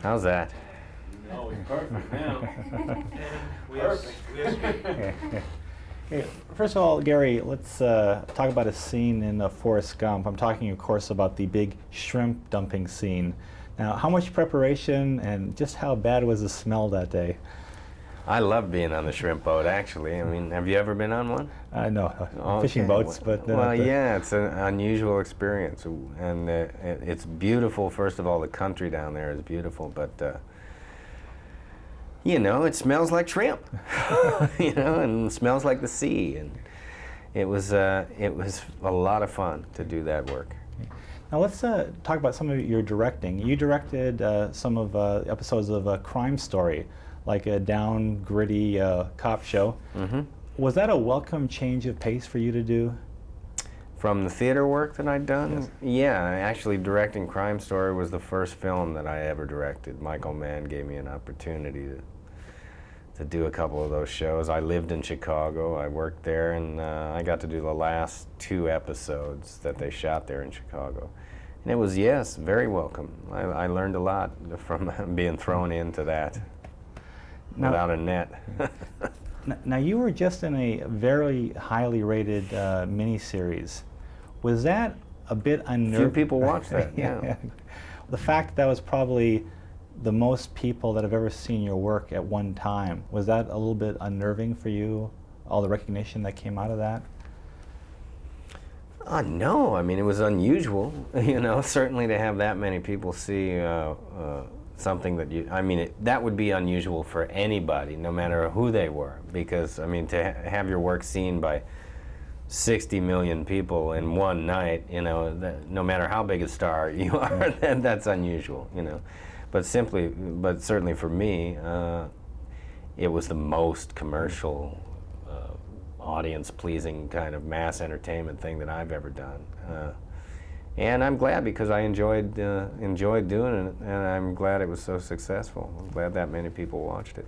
How's that? No, it's perfect now. We have speed. Hey, first of all, Gary, let's talk about a scene in Forrest Gump. I'm talking, of course, about the big shrimp dumping scene. Now, how much preparation and just how bad was the smell that day? I love being on the shrimp boat, actually. I mean, have you ever been on one? No, Okay. fishing boats, but... Well, yeah, it's an unusual experience, and it's beautiful. First of all, the country down there is beautiful, but you know, it smells like shrimp, you know, and smells like the sea, and it was a lot of fun to do that work. Now let's talk about some of your directing. You directed some of episodes of Crime Story, like a down, gritty cop show. Mm-hmm. Was that a welcome change of pace for you to do? From the theater work that I'd done? Yes. Yeah, actually directing Crime Story was the first film that I ever directed. Michael Mann gave me an opportunity to do a couple of those shows. I lived in Chicago, I worked there, and I got to do the last 2 episodes that they shot there in Chicago. And it was, yes, very welcome. I learned a lot from being thrown into that without a net. Now, you were just in a very highly rated miniseries. Was that a bit unnerving? Few people watched that, yeah. The fact that was probably the most people that have ever seen your work at one time, was that a little bit unnerving for you, all the recognition that came out of that? No, I mean, it was unusual, you know, certainly to have that many people see something that you, I mean, that would be unusual for anybody, no matter who they were, because, I mean, to have your work seen by 60 million people in one night, you know, no matter how big a star you are, that's unusual, you know. But certainly for me, it was the most commercial, audience-pleasing kind of mass entertainment thing that I've ever done. And I'm glad, because I enjoyed doing it, and I'm glad it was so successful. I'm glad that many people watched it.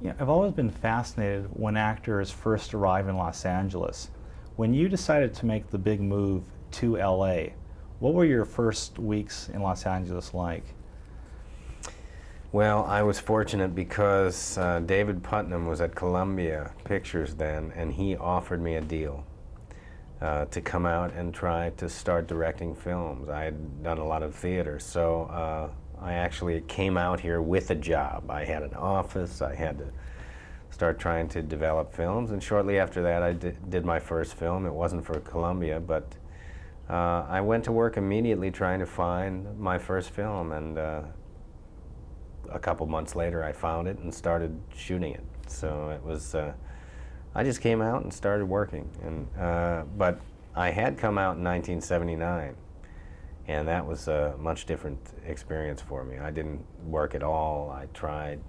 Yeah, I've always been fascinated when actors first arrive in Los Angeles. When you decided to make the big move to LA, what were your first weeks in Los Angeles like? Well, I was fortunate because David Putnam was at Columbia Pictures then, and he offered me a deal to come out and try to start directing films. I had done a lot of theater, so I actually came out here with a job. I had an office, I had to start trying to develop films, and shortly after that I did my first film. It wasn't for Columbia, but I went to work immediately trying to find my first film, and a couple months later I found it and started shooting it. So it was, I just came out and started working. And but I had come out in 1979, and that was a much different experience for me. I didn't work at all. I tried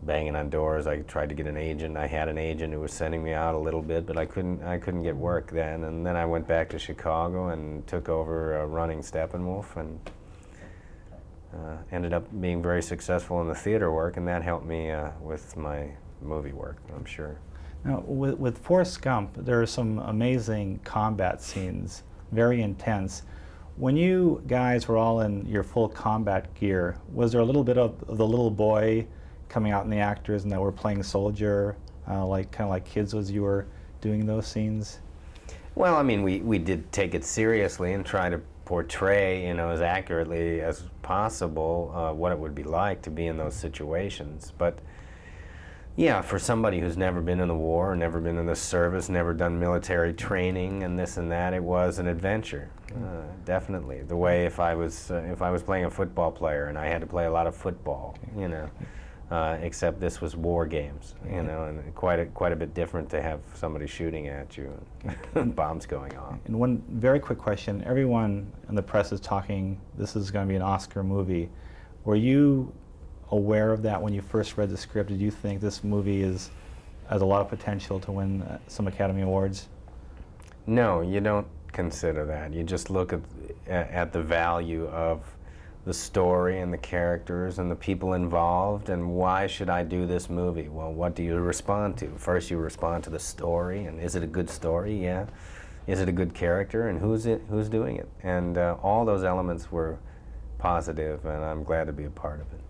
banging on doors. I tried to get an agent. I had an agent who was sending me out a little bit, but I couldn't get work then. And then I went back to Chicago and took over running Steppenwolf, and ended up being very successful in the theater work, and that helped me with my movie work, I'm sure. Now, with Forrest Gump, there are some amazing combat scenes, very intense. When you guys were all in your full combat gear, was there a little bit of the little boy coming out in the actors and that were playing soldier, kind of like kids as you were doing those scenes? Well, I mean, we did take it seriously and try to portray, you know, as accurately as possible what it would be like to be in those situations. But yeah, for somebody who's never been in the war, never been in the service, never done military training and this and that, it was an adventure, definitely. The way if I was playing a football player and I had to play a lot of football, you know, except this was war games, you know, and quite a bit different to have somebody shooting at you and bombs going off. And one very quick question, everyone in the press is talking, this is going to be an Oscar movie. Were you aware of that when you first read the script? Did you think this movie has a lot of potential to win some Academy Awards? No, you don't consider that. You just look at the value of the story and the characters and the people involved, and why should I do this movie? Well, what do you respond to? First you respond to the story, and is it a good story? Yeah. Is it a good character, and who's doing it? And all those elements were positive, and I'm glad to be a part of it.